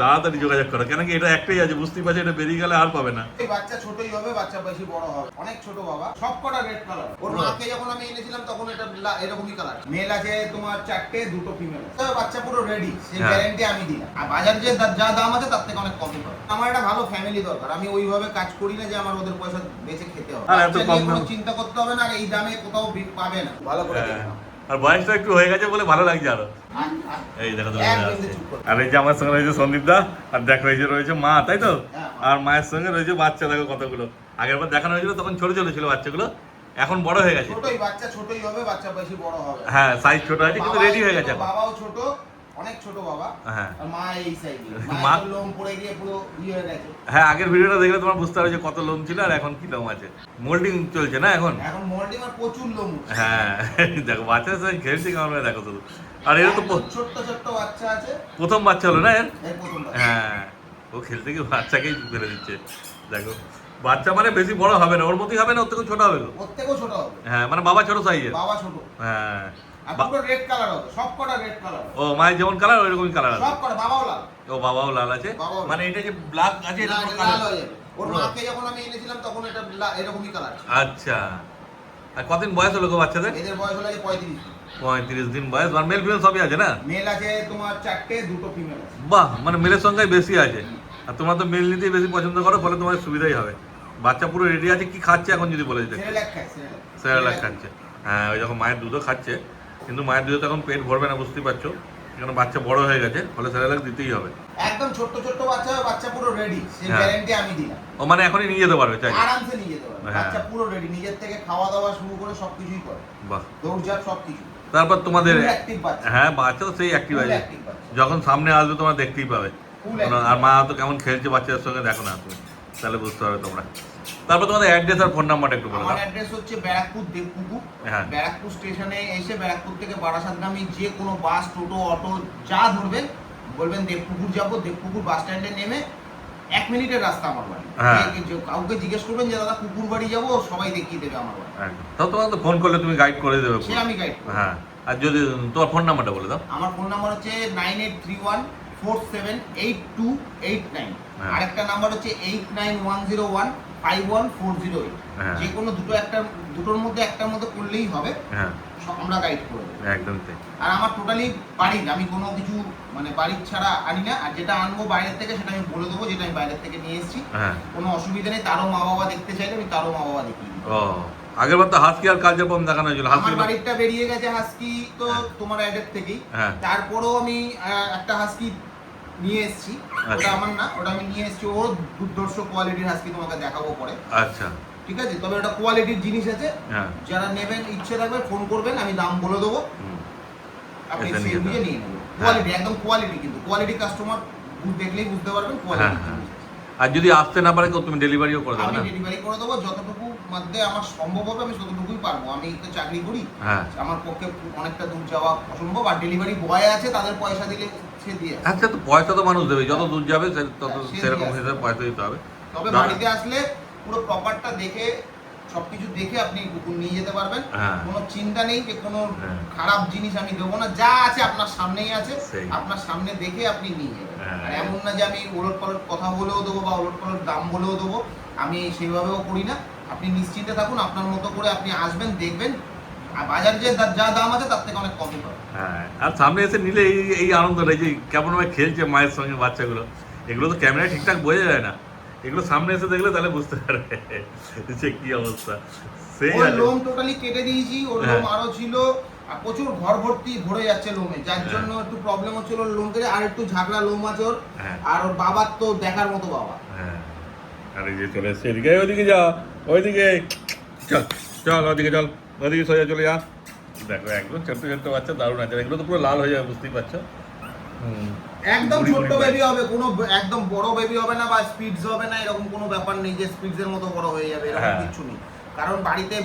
তাড়াতাড়ি যোগাযোগ করো, কেন কি এটা একটাই আছে, বুঝতেই পারছো, এটা বেরিয়ে গেলে আর পাবে না। এই বাচ্চা ছোটই হবে, বাচ্চা বেশি বড় হবে, অনেক ছোট বাবা, সব কটা রেড কালার। ওর মাকে যখন আমি এনেছিলাম তখন এটা এরকমই কালার। মেল আছে তোমার 4টে, 2টো ফিমেল আছে। বাচ্চা পুরো রেডি, সেই গ্যারান্টি আমি দিলাম। আর বাজার যে যা দাম আছে তার থেকে অনেক কমই পাবে। আমার একটা ভালো ফ্যামিলি দরকার, আমি ওইভাবে কাজ করি না যে আমার ওদের পয়সা বেঁচে খেতে হবে। আর এত কম দাম চিন্তা করতে হবে না, আর এই দামে কোথাও পাবে না। ভালো করে আর বয়সটা একটু হয়ে গেছে বলে ভালো লাগছে আরো। এই দেখো, আর এই যে আমার সঙ্গে রয়েছে সন্দীপ দা, আর দেখো এই যে রয়েছে মা, তাই তো? আর মায়ের সঙ্গে রয়েছে বাচ্চা, দেখো কতগুলো। আগের বার দেখানো হয়েছিল তখন ছোট ছোট ছিল বাচ্চাগুলো, এখন বড় হয়ে গেছে। ছোটই বাচ্চা, ছোটই হবে, বাচ্চা বেশি বড় হবে। হ্যাঁ, সাইজ ছোট আছে কিন্তু রেডি হয়ে গেছে। বাবাও ছোট, অনেক ছোট বাবা। হ্যাঁ, আর মা এই সাইজে, মায়ের লোম পড়ে গিয়ে পুরো হয়ে গেছে। হ্যাঁ, আগের ভিডিওটা দেখলে তোমার বুঝতে পারবে যে কত লোম ছিল আর এখন কি লোম আছে। মোল্ডিং চলছে না এখন মোল্ডিং আর প্রচুর লোম। হ্যাঁ, দেখো বাচ্চার সঙ্গে খেলছে কেমন দেখো শুধু। আর এর তো ছোট্ট ছোট্ট বাচ্চা আছে, প্রথম বাচ্চা হলো না এর? প্রথম বাচ্চা। হ্যাঁ, ও খেলতে গিয়ে বাচ্চাকেই ফেলে দিচ্ছে। দেখো বাচ্চা মানে বেশি বড় হবে না, ওর মতই হবে না, ওর থেকেও ছোট হবে। ওর থেকেও ছোট হবে। হ্যাঁ, মানে বাবা ছোট সাইজের। বাবা ছোট। হ্যাঁ, আর পুরো রেড কালার হবে, সব কটা রেড কালার। ও মায়ের যেমন কালার ওইরকমই কালার আছে। সব কটা, বাবাও লাল। ও বাবাও লাল আছে, মানে এটা যে ব্ল্যাক আছে এটা পুরো লাল হয়ে যাবে। ওর মাকে যখন আমি এনেছিলাম তখন এটা এরকমই কালার ছিল। আচ্ছা, আর কতদিন বয়স হলো গো বাচ্চাদের? এদের বয়স হলো 35 দিন। 35 দিন বয়স। আর মেল ফিমেল সবই আছে না? মেল আছে তোমার 4টে, 2টো ফিমেল আছে। বাহ, মানে মেলের সংখ্যাই বেশি আছে। আর তোমরা তো মেল নিতেই বেশি পছন্দ করো, ফলে তোমার সুবিধাই হবে। বাচ্চা পুরো রেডি আছে। কি খাচ্ছে এখন যদি বলে দিতে? সেরেলাক খায়, সেরেলাক খাচ্ছে। হ্যাঁ, ওই যখন মায়ের দুধও খাচ্ছে, কিন্তু মায়ের দুধে তো এখন পেট ভরবে না, বুঝতেই পারছো, কারণ বাচ্চা বড় হয়ে গেছে, ফলে সেরেলাক দিতেই হবে। একদম ছোট্ট ছোট্ট বাচ্চা, বাচ্চা পুরো রেডি, সেই গ্যারান্টি আমি দিলাম। ও মানে এখনই নিয়ে যেতে পারবে, চাই আরামসে নিয়ে যেতে পারবে। বাচ্চা পুরো রেডি, নিজের থেকে খাওয়া দাওয়া শুরু করে সবকিছুই করে। বাহ, দৌড়ঝাঁপ সবকিছু। তারপর তোমাদের বাচ্চা। হ্যাঁ, বাচ্চা তো সেই অ্যাক্টিভ আছে, যখন সামনে আসবে তোমরা দেখতেই পাবে। আর মা তো কেমন খেলছে বাচ্চাদের সঙ্গে দেখো না তুমি, তাহলে বুঝতে পারবে তোমরা। তারপর তোমাদের অ্যাড্রেস আর ফোন নাম্বারটা একটু বলে দাও। আমার অ্যাড্রেস হচ্ছে ব্যারাকপুর দেবপুকুর। ব্যারাকপুর স্টেশনে এসে ব্যারাকপুর থেকে বারাসাতগামী যে কোনো বাস, টোটো, অটো যা ধরবেন, বলবেন দেবপুকুর যাব, দেবপুকুর বাস স্ট্যান্ডে নেমে 1 মিনিটের রাস্তা আমার বাড়ি। কাউকে জিজ্ঞেস করবেন যে দাদা কুকুর বাড়ি যাবো, সবাই দেখিয়ে দেবে আমার বাড়ি। তাও তোমাকে তো ফোন করলে তুমি গাইড করে দেবে। সে আমি গাইড। হ্যাঁ, আর যদি তোমার ফোন নাম্বারটা বলে দাও। আমার ফোন নাম্বার হচ্ছে 9831478289। আরেকটা নাম্বার হচ্ছে 8910151408। যে কোনো দুটোর মধ্যে একটার মধ্যে করলেই হবে। হ্যাঁ, আমরা গাইড করে দেব একদম তাই। আর আমার টোটালি বাড়ির, আমি কোনো কিছু মানে বাড়ির ছাড়া আনি না। আর যেটা আনবো বাইরের থেকে সেটা আমি বলে দেবো, যেটা আমি বাইরের থেকে নিয়ে এসেছি। কোনো অসুবিধা নেই। তারও মা বাবা দেখতে চাইলে আমি তারও মা বাবা দেখিয়ে দিই। ও, আগের বার তো হাস্কি আর কালচার পম দেখানো হয়েছিল। আমার বাড়িটা বেরিয়ে গেছে হাস্কি তো তোমার অ্যাডের থেকেই। তারপরেও আমি একটা হাস্কি নিয়ে এসেছি, ওটা আমার না, ওটা আমি নিয়ে এসেছি। ওর দুর্ধর্ষ কোয়ালিটির হাস্কি তোমাকে দেখাবো পরে। আচ্ছা, ঠিক আছে, তবে ওটা কোয়ালিটির জিনিস আছে। যারা নেবেন ইচ্ছে থাকবে ফোন করবেন, আমি দাম বলে দেবো, আপনি সেই বুঝে নিয়ে নেবেন। কোয়ালিটি একদম কোয়ালিটি, কিন্তু কোয়ালিটি কাস্টমার দেখলেই বুঝতে পারবেন কোয়ালিটি। আর যদি আসতে না পারে তো তুমি ডেলিভারিও করে দেবে? আমি ডেলিভারি করে দেবো, যতটুকু মধ্যে আমার সম্ভব হবে আমি ততটুকুই পারবো। আমি তো চাকরি করি, আমার পক্ষে অনেকটা দূর যাওয়া অসম্ভব। আর ডেলিভারি বয় আছে, তাদের পয়সা দিলে সে দিয়ে। আচ্ছা, তো পয়সা তো মানুষ দেবে, যত দূর যাবে তত সেরকম হিসেবে পয়সা দিতে হবে। তবে বাড়িতে আসলে পুরো প্রপারটা দেখে, সবকিছু দেখে আপনি কুকুর নিয়ে যেতে পারবেন। কোনো চিন্তা নেই যে কোনো খারাপ জিনিস আমি দেবো না, যা আছে আপনার সামনেই আছে, আপনার সামনে দেখে আপনি নিয়ে যাবেন। আর এমন না যে আমি ওলট পালট কথা বলেও দেবো বা ওলট পালট দাম বলেও দেবো, আমি সেইভাবেও করি না। আপনি নিশ্চিন্তে থাকুন, আপনার মতো করে আপনি আসবেন, দেখবেন, আর বাজারে যে যা দাম আছে তার থেকে অনেক কমই পাবেন। হ্যাঁ, আর সামনে এসে নিলে এই আনন্দটা, যে কেমন ভাবে খেলছে মায়ের সঙ্গে বাচ্চাগুলো, এগুলো তো ক্যামেরায় ঠিকঠাক বোঝা যায় না, এগুলো সামনে এসে দেখলে তাহলে বুঝতে পারবে যে কি অবস্থা। সেই লোম টোটালি কেটে দিয়েছি, ওর লোম আরো ছিল, আর প্রচুর ঘর ভর্তি ভরে যাচ্ছে লোমে, যার জন্য একটু প্রবলেম হচ্ছিল লোম কেটে। আর একটু ঝাগড়া লোম আছে ওর। আর ওর বাবার তো দেখার মতো বাবা। আর এই যে চলে এসছে এদিকে, ওইদিকে যা, ওইদিকে চল চল, ওইদিকে চল, ওইদিকে সোজা চলে যা। দেখো একদম ছোট্ট ছোট্ট বাচ্চা, দারুণ আছে। এগুলো তো পুরো লাল হয়ে যাবে, বুঝতেই পারছো। একদম ছোট্ট বেবি হবে, কোনো একদম বড় বেবি হবে না বা স্পিডস হবে না, এরকম কোনো ব্যাপার নেই যে স্পিডস এর মতো বড় হয়ে যাবে, এরকম কিছু নেই। কারণ বাড়িতে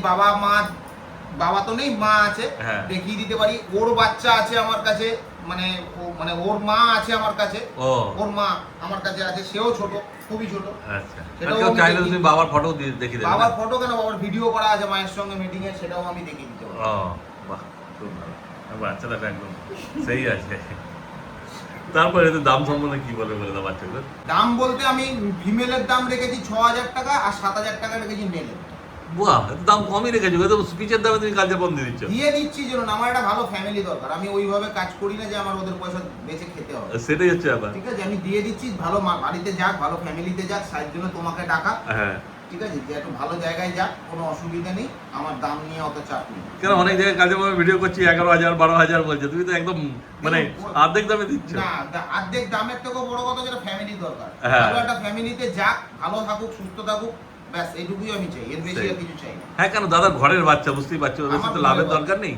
বাবা তো নেই, মা আছে, দেখিয়ে দিতে পারি। ওর বাচ্চা আছে আমার কাছে, মানে ওর মা আছে আমার কাছে, ওর মা আমার কাছে আছে, সেও ছোট, খুবই ছোট। আচ্ছা, সেটাও চাইলে তুমি বাবার ফটো দেখিয়ে দেবে? বাবার ফটো কেন, বাবার ভিডিও করা আছে মায়ের সঙ্গে মিটিং এর, সেটাও আমি দেখিয়ে দিতে পারি। ও বাহ, খুব ভালো। বাচ্চা দেখো একদম সেই আছে। তারপরে দাম সম্বন্ধে কি বলে বলে দাও বাচ্চাগুলো? দাম বলতে আমি ফিমেলের দাম রেখেছি 6,000 টাকা আর 7,000 টাকা রেখেছি মেলের। বাহ, দাম কমই রেখেছো, তো স্পিচের দামে তুমি কালচার পম দিয়ে দিচ্ছ। দিয়ে দিচ্ছি যেন আমার একটা ভালো ফ্যামিলি দরকার, আমি ওইভাবে কাজ করি না যে আমার ওদের পয়সা বেঁচে খেতে হবে। সেটাই হচ্ছে ব্যাপার। ঠিক আছে, আমি দিয়ে দিচ্ছি ভালো বাড়িতে যাক, ভালো ফ্যামিলিতে যাক, তার জন্য তোমাকে ডাকা। হ্যাঁ ঠিক আছে, যে একটু ভালো জায়গায় যাক, কোনো অসুবিধা নেই, আমার দাম নিয়ে অত চাপ নেই। কেন অনেক জায়গায় কাজে ভিডিও করছি 11,000 12,000 বলছে, তুমি তো একদম মানে অর্ধেক দামে দিচ্ছ। না, অর্ধেক দামের থেকেও বড় কথা যেটা ফ্যামিলি দরকার, হ্যাঁ। ভালো একটা ফ্যামিলিতে যাক, ভালো থাকুক, সুস্থ থাকুক, ব্যাস এইটুকুই আমি চাই, এর বেশি আর কিছু চাই না। হ্যাঁ, কেন দাদার ঘরের বাচ্চা, বুঝতেই পারছো, ওদের আমার তো লাভের ঘরের দরকার নেই।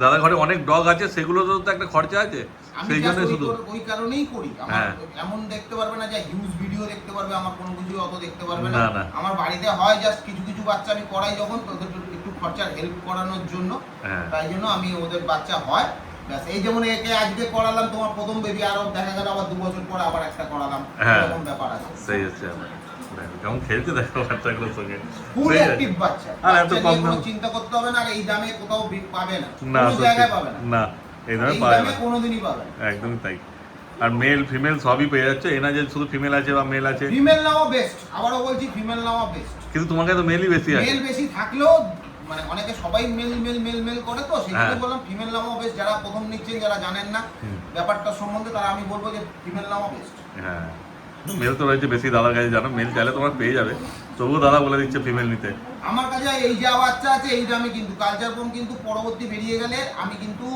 দাদার ঘরে অনেক ডগ আছে, সেগুলোরও তো একটা খরচা আছে, আমি সেই জন্য শুধু ওই কারণেই করি। আমার হ্যাঁ। এমন দেখতে পারবে না যে হিউজ ভিডিও দেখতে পারবে, আমার কোনো কিছু অত দেখতে পারবে না, না। না। আমার বাড়িতে হয় জাস্ট কিছু কিছু বাচ্চা আমি করাই যখন, তোদের একটু খরচার হেল্প করানোর জন্য, হ্যাঁ। তাই জন্য আমি ওদের বাচ্চা হয় ব্যাস। এই যেমন একে আজকে করালাম তোমার প্রথম বেবি, আরো দেখা গেল আবার 2 বছর পরে আবার একটা করালাম, হ্যাঁ। এরকম ব্যাপার আছে। সেই হচ্ছে আমার। দেখো কেমন খেলতে, দেখো বাচ্চাগুলোর সঙ্গে। ফুল সেই অ্যাক্টিভ বাচ্চা, আর এত বাচ্চা কম নিয়ে কোনো দাম। চিন্তা করতে হবে না, আর এই দামে কোথাও পাবে না, না, কোনো সত্যি। জায়গায় পাবে না, না, এই দামে এই পাবে দামে না। কোনোদিনই পাবে না। একদমই তাই। আর মেল ফিমেল সবই পেয়ে যাচ্ছে, এ না যে শুধু ফিমেল আছে বা মেল আছে। ফিমেল নেওয়া বেস্ট, আবারও বলছি ফিমেল নেওয়া বেস্ট। কিন্তু তোমার কাছে তো মেলই বেশি আছে। মেল বেশি থাকলেও মানে অনেকে সবাই মেল মেল মেল মেল করে, তো সেখানে হ্যাঁ। বললাম ফিমেল নামও বেস্ট। যারা প্রথম নিচ্ছেন, যারা জানেন না হুম। ব্যাপারটা সম্বন্ধে, তারা আমি বলবো যে ফিমেল নামও বেস্ট। হ্যাঁ, মেল তো রয়েছে বেশি দাদার কাছে, জানো মেল চাইলে তোমরা পেয়ে যাবে, তবুও দাদা বলে দিচ্ছে ফিমেল নিতে। আমার কাছে এই যা বাচ্চা আছে এই দামে, কিন্তু কালচার ফর্ম কিন্তু পরবর্তী বেরিয়ে গেলে আমি কিন্তু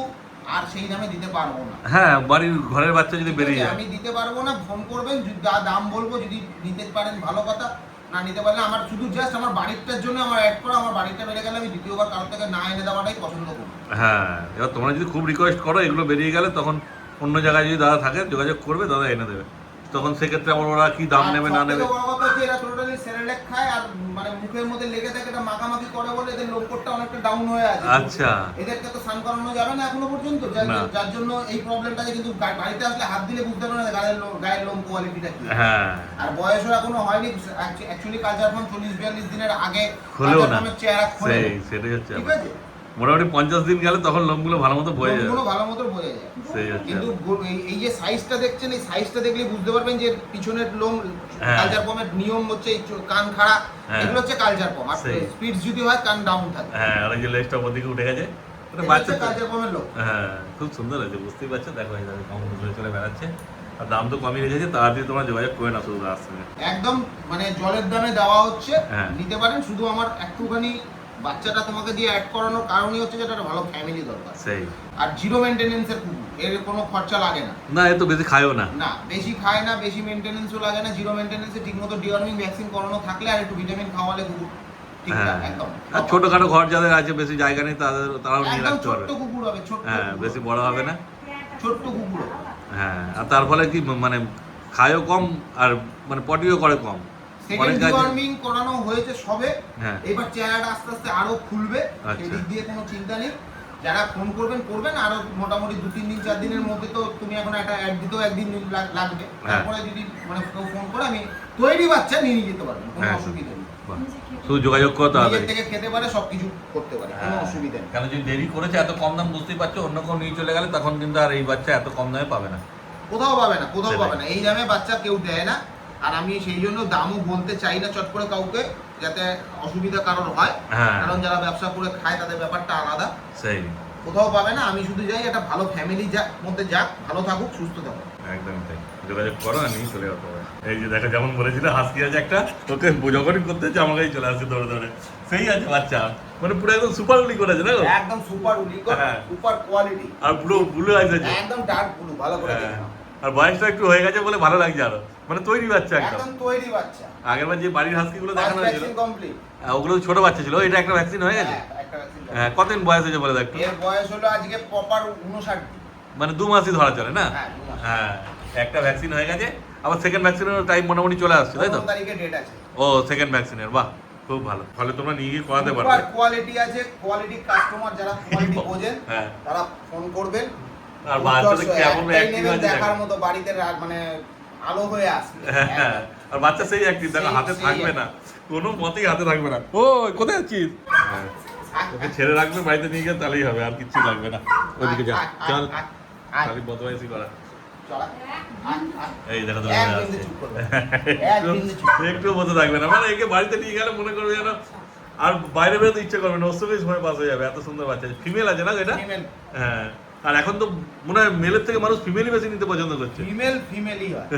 আর সেই দামে দিতে পারবো না। হ্যাঁ, বাড়ির ঘরের বাচ্চা যদি বেরিয়ে যায়, আমি দিতে পারবো না। ফোন করবেন, যা দাম বলবো, যদি নিতে পারেন ভালো কথা, না নিতে পারলে আমার শুধু জাস্ট আমার বাড়িটার জন্য আমার অ্যাড করা, আমার বাড়িটা বেড়ে গেলে আমি দ্বিতীয়বার কারোর থেকে না এনে দেওয়াটাই পছন্দ করবো। হ্যাঁ, এবার তোমরা যদি খুব রিকোয়েস্ট করো, এগুলো বেরিয়ে গেলে তখন অন্য জায়গায় যদি দাদা থাকে যোগাযোগ করবে, দাদা এনে দেবে। তখন সেক্ষেত্রে আবার ওরা কি দাম নেবে না নেবে। বড় কথা হচ্ছে এরা টোটালি সেরেলেক খায়, আর মানে মুখের মধ্যে লেগে থাকে, এটা মাখামাখি করে বলে এদের লোমকোটটা অনেকটা ডাউন হয়ে আছে। আচ্ছা। এদেরকে তো স্নান করানো যাবে না এখনো পর্যন্ত, যার জন্য এই প্রবলেমটা আছে। কিন্তু বাড়িতে আসলে হাত দিলে বুঝতে পারবে না গায়ের লোম কোয়ালিটিটা কি। হ্যাঁ, আর বয়সও এখনো হয়নি, অ্যাকচুয়ালি কালচার ফর্ম 40-42 দিনের আগে হলেও না, চেহারা খুলে, সেটাই হচ্ছে ঠিক আছে। মোটামুটি 50 দিন গেলে তখন লোমগুলো ভালো মতো বোঝা যায়। লোমগুলো ভালো মতো বোঝা যায়। সেই হচ্ছে। কিন্তু এই যে সাইজটা দেখছেন, এই সাইজটা দেখলে বুঝতে পারবেন যে পিছনের লোম, হ্যাঁ। কালচার ফর্মের নিয়ম হচ্ছে এই কান খাড়া, হ্যাঁ। এগুলো হচ্ছে কালচার ফর্ম। আর সেই। স্পিড যদি হয় কান ডাউন থাকে, হ্যাঁ, আর এই যে লেজটা ওপর দিকে উঠে গেছে, ওটা এটা বাচ্চা হচ্ছে কালচার ফর্মের লোক। হ্যাঁ, খুব সুন্দর হয়েছে, বুঝতেই পারছো। দেখো এই দাদা কেমন ঘুরে চলে বেড়াচ্ছে, আর দাম তো কমই রেখেছে, তাড়াতাড়ি তোমরা যোগাযোগ করে না শুধু দাদার সঙ্গে। একদম মানে জলের দামে দেওয়া হচ্ছে, হ্যাঁ। নিতে পারেন। শুধু আমার একটুখানি বাচ্চাটা তোমাকে দিয়ে অ্যাড করানোর কারণই হচ্ছে যেটা একটা ভালো ফ্যামিলি দরকার। সেই। আর জিরো মেইনটেনেন্সের কুকুর, এর কোনো খরচা লাগে না। না, এ তো বেশি খায়ও না। না, বেশি খায় না, বেশি মেইনটেনেন্সও লাগে না। জিরো মেইনটেনেন্সে ঠিকমতো ডিওয়ার্মিং ভ্যাকসিন করানো থাকলে আর একটু ভিটামিন খাওয়ালে কুকুর ঠিকঠাক হ্যাঁ, একদম। আর ছোটখাটো ঘর যাদের আছে, বেশি জায়গা নেই, তারাও নিয়ে একদম রাখতে পারবে। ছোট্ট কুকুর হবে, ছোট্ট হ্যাঁ, কুকুর বেশি হবে। বড় হবে না। ছোট্ট কুকুর হবে। হ্যাঁ, আর তার ফলে কি মানে খায়ও কম, আর মানে পটিও করে কম। সেকেন্ড অনেক গাছ- ডিওয়ার্মিং করানো হয়েছে সবে, হ্যাঁ। এবার চেহারাটা আস্তে আস্তে আরো খুলবে, আচ্ছা। সেদিক দিয়ে কোনো চিন্তা নেই। যারা ফোন করবেন, আরো মোটামুটি 2-3 দিন 4 দিনের মধ্যে তো তুমি এখন একটা অ্যাড দিতেও একদিন লাগবে। হ্যাঁ। তারপরে যদি মানে কেউ ফোন করে, আমি তৈরি বাচ্চা নিয়ে যেতে পারবেন, কোনো হ্যাঁ, অসুবিধা নেই। বাহ, শুধু যোগাযোগ করতে হবে। নিজের থেকে খেতে পারে, সবকিছু করতে পারে, কোনো হ্যাঁ, অসুবিধা নেই। কেন যদি দেরি করেছে এত কম দাম, বুঝতেই পারছো, অন্য কেউ নিয়ে চলে গেলে তখন কিন্তু আর এই বাচ্চা এত কম দামে পাবে না। কোথাও পাবে না, কোথাও সেটাই। পাবে না। এই দামে বাচ্চা কেউ দেয় না। আর আমি সেই জন্য দামও বলতে চাই না চট করে কাউকে, যাতে অসুবিধা কারোর হয়। হ্যাঁ। কারণ যারা ব্যবসা করে খায় তাদের ব্যাপারটা আলাদা। সেই। কোথাও পাবে না। আমি শুধু যাই একটা ভালো ফ্যামিলি মধ্যে যাক, ভালো থাকুক, সুস্থ থাকুক। একদমই তাই, যোগাযোগ করো আর নিয়ে চলে যেতে হবে। এই যে দেখো, যেমন বলেছিল হাসকি আছে একটা, তোকে যখনই করতে হচ্ছে আমাকেই চলে আসছে দৌড়ে দৌড়ে। সেই আছে বাচ্চা, মানে পুরো একদম সুপার উলি করেছে না? একদম সুপার উলিকট, হ্যাঁ। সুপার কোয়ালিটি, আর পুরো ব্লু আইস আছে। একদম ডার্ক ব্লু, ভালো করে হ্যাঁ, দেখো। আর বয়সটা একটু হয়ে গেছে বলে ভালো লাগছে আরো, মানে তৈরি বাচ্চা একদম। একদম তৈরি বাচ্চা। আগেরবার যে বাড়ির হাসকি গুলো দেখানো হয়েছিল, ভ্যাকসিন কমপ্লিট। ওগুলো ছোট বাচ্চা ছিল, এটা একটা ভ্যাকসিন হয়ে গেছে। একটা ভ্যাকসিন। হ্যাঁ, কতদিন বয়স হয়েছে বলে দেখো। এর বয়স হলো আজকে প্রপার 59 দিন। মানে 2 মাসই ধরা চলে না? হ্যাঁ, 2 মাস। হ্যাঁ, একটা ভ্যাকসিন হয়ে গেছে, আবার সেকেন্ড ভ্যাকসিনের টাইম মোটামুটি চলে আসছে, তাই তো? 15 তারিখে ডেট আছে। ও, সেকেন্ড ভ্যাকসিনের, বাহ, খুব ভালো। ফলে তোমরা নিয়ে গিয়ে করাতে পারবে। সুপার কোয়ালিটি আছে, কোয়ালিটি কাস্টমার যারা কোয়ালিটি বোঝেন, হ্যাঁ। তারা ফোন করবেন। আর বাচ্চাদের কেমন একটাই অ্যাক্টিভ নেবেন, আছে দেখার দেখো। মতো বাড়িতে মানে আলো হয়ে আসবে। হ্যাঁ, আর বাচ্চা সেই অ্যাক্টিভ, দেখো হাতে সেই থাকবে না, কোনো মতেই হাতে থাকবে না। ও, কোথায় যাচ্ছিস? ওকে ছেড়ে রাখবে, বাড়িতে নিয়ে গেলে তাহলেই হবে, আর কিচ্ছু লাগবে না। ওইদিকে যা, চল, খালি বদমাইশি করা। এই দেখো এক বিন্দু চুপ করবে, এক বিন্দু চুপ করবে। একটু বসে থাকবে না, মানে একে বাড়িতে নিয়ে গেলে মনে করবে যেন আর বাইরে বেরোতে ইচ্ছে করবে না, ওর সঙ্গে সময় পাস হয়ে যাবে। এত সুন্দর বাচ্চা, ফিমেল আছে না এটা? ফিমেল। হ্যাঁ, আর এখন তো মনে হয় মেলের থেকে মানুষ ফিমেলই বেশি নিতে পছন্দ করছে। ফিমেলই হয়।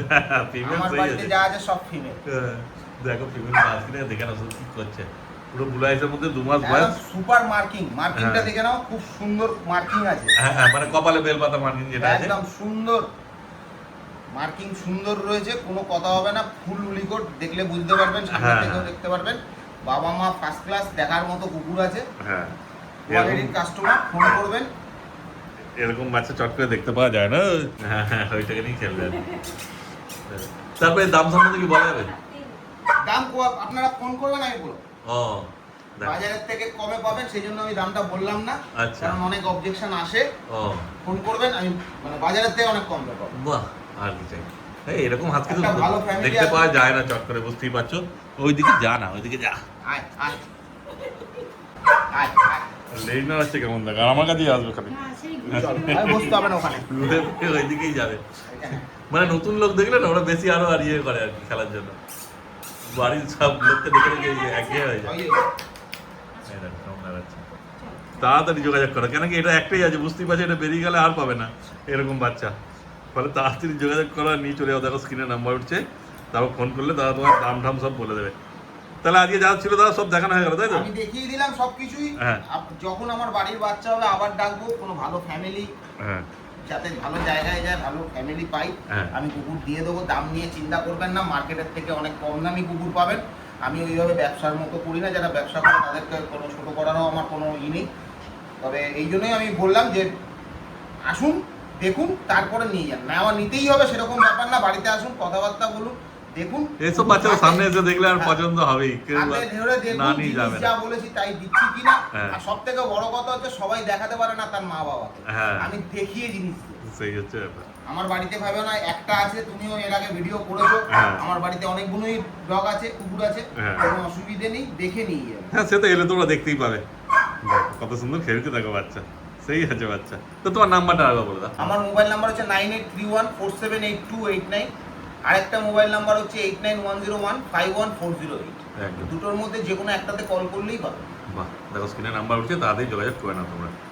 ফিমেল আমার সেই বাড়িতে আছে। যা আছে সব ফিমেল। দেখো ফিমেল বাস কিনে দেখে নাও কি করছে, পুরো ব্লু আইসের মধ্যে 2 মাস বয়স। সুপার মার্কিংটা দেখে নাও, খুব সুন্দর মার্কিং আছে। হ্যাঁ, মানে কপালে বেলপাতা মার্কিং যেটা আছে একদম সুন্দর মার্কিং, সুন্দর রয়েছে, কোনো কথা হবে না। ফুল উলিকোট দেখলে বুঝতে পারবেন, সামনে থেকেও দেখতে পারবেন। বাবা মা ফার্স্ট ক্লাস, দেখার মতো কুকুর আছে। হ্যাঁ, কোয়ালিটির কাস্টমার, ফোন করবেন। এরকম বাচ্চা চট করে দেখতে পাওয়া যায় না। হ্যাঁ, ওইটাকে নিয়ে খেলবে। তারপরে দাম সম্বন্ধে কি বলা যাবে? দাম আপনারা ফোন করবেন, আমি বলবো। ও, বাজারের থেকে কমে পাবেন, সেই জন্য আমি দামটা বললাম না। আচ্ছা, কারণ অনেক অবজেকশন আসে। ও, ফোন করবেন, আমি মানে বাজারের থেকে অনেক কম পাবো। বাহ, আর কি চাই। এই এরকম হাত কিন্তু একটা ভালো family দেখতে আছে। পাওয়া যায় না চট করে, বুঝতেই পারছো। ওইদিকে যা না, ওইদিকে যা। আয় আয় আয় আয়। লেজ না হচ্ছে কেমন দেখা, আমার কাছেই আসবে খালি। আমি বসতে হবে না ওখানে। ওইদিকেই যাবে। মানে নতুন লোক দেখলে না ওরা বেশি আরো আর ইয়ে করে আর কি খেলার জন্য। বাড়ির সব লোককে দেখে দেখে একঘেয়ে হয়ে যায়। এই দেখো, কেমন দাঁড়াচ্ছে। তাড়াতাড়ি যোগাযোগ করো, কেন কি এটা একটাই আছে, বুঝতেই পারছো, এটা বেরিয়ে গেলে আর পাবে না এরকম বাচ্চা। ফলে তাড়াতাড়ি যোগাযোগ করো, আর নিয়ে চলে যাও। দেখো স্ক্রিনে নাম্বার উঠছে, তারপর ফোন করলে তারা তোমার দাম ঠাম সব বলে দেবে। তাহলে আজকে যা ছিল দাদা সব দেখানো হয়ে গেল, তাই তো? আমি দেখিয়ে দিলাম সবকিছুই। হ্যাঁ। যখন আমার বাড়ির বাচ্চা হবে আবার ডাকবো, কোনো ভালো ফ্যামিলি হ্যাঁ, যাতে ভালো জায়গায় যায়, ভালো ফ্যামিলি পাই, হ্যাঁ। আমি কুকুর দিয়ে দেবো। দাম নিয়ে চিন্তা করবেন না, মার্কেটের থেকে অনেক কম দামি কুকুর পাবেন। আমি ওইভাবে ব্যবসার মতো করি না, যারা ব্যবসা করে তাদেরকে কোনো ছোটো করারও আমার কোনো নেই। তবে এই জন্যই আমি বললাম যে আসুন, দেখুন, তারপরে নিয়ে যান। নেওয়া নিতেই হবে সেরকম ব্যাপার না, বাড়িতে আসুন, কথাবার্তা বলুন, দেখুন। এইসব বাচ্চারা সামনে এসে দেখলে আর পছন্দ হবেই, কেউ হাতে ধরে দেখুন, না নিয়ে যাবে জিনিস না। যা বলেছি তাই দিচ্ছি কিনা। হ্যাঁ। আর সব থেকে বড় কথা হচ্ছে সবাই দেখাতে পারে না তার মা বাবাকে। হ্যাঁ। আমি দেখিয়ে জিনিস দিই। সেই হচ্ছে ব্যাপার। আমার বাড়িতে ভাবে না একটা আছে, তুমিও এর আগে ভিডিও করেছো। হ্যাঁ। আমার বাড়িতে অনেকগুলোই ডগ আছে, কুকুর আছে, হ্যাঁ। কোনো অসুবিধে নেই, দেখে নিয়ে যাবে। হ্যাঁ, সে তো এলে তোমরা দেখতেই পাবে। দেখো, কত সুন্দর খেলতে থাকো বাচ্চা, সেই আছে বাচ্চা। তো তোমার নাম্বারটা আরেকবার বলে দাও। আমার মোবাইল নাম্বার হচ্ছে 9831478289। আরেকটা মোবাইল নাম্বার হচ্ছে 8910151408। একদম। দুটোর মধ্যে যে কোনো একটাতে কল করলেই পাবে। বাহ, দেখো স্ক্রিনে নাম্বার উঠছে, তাড়াতাড়ি যোগাযোগ করে নাও তোমরা।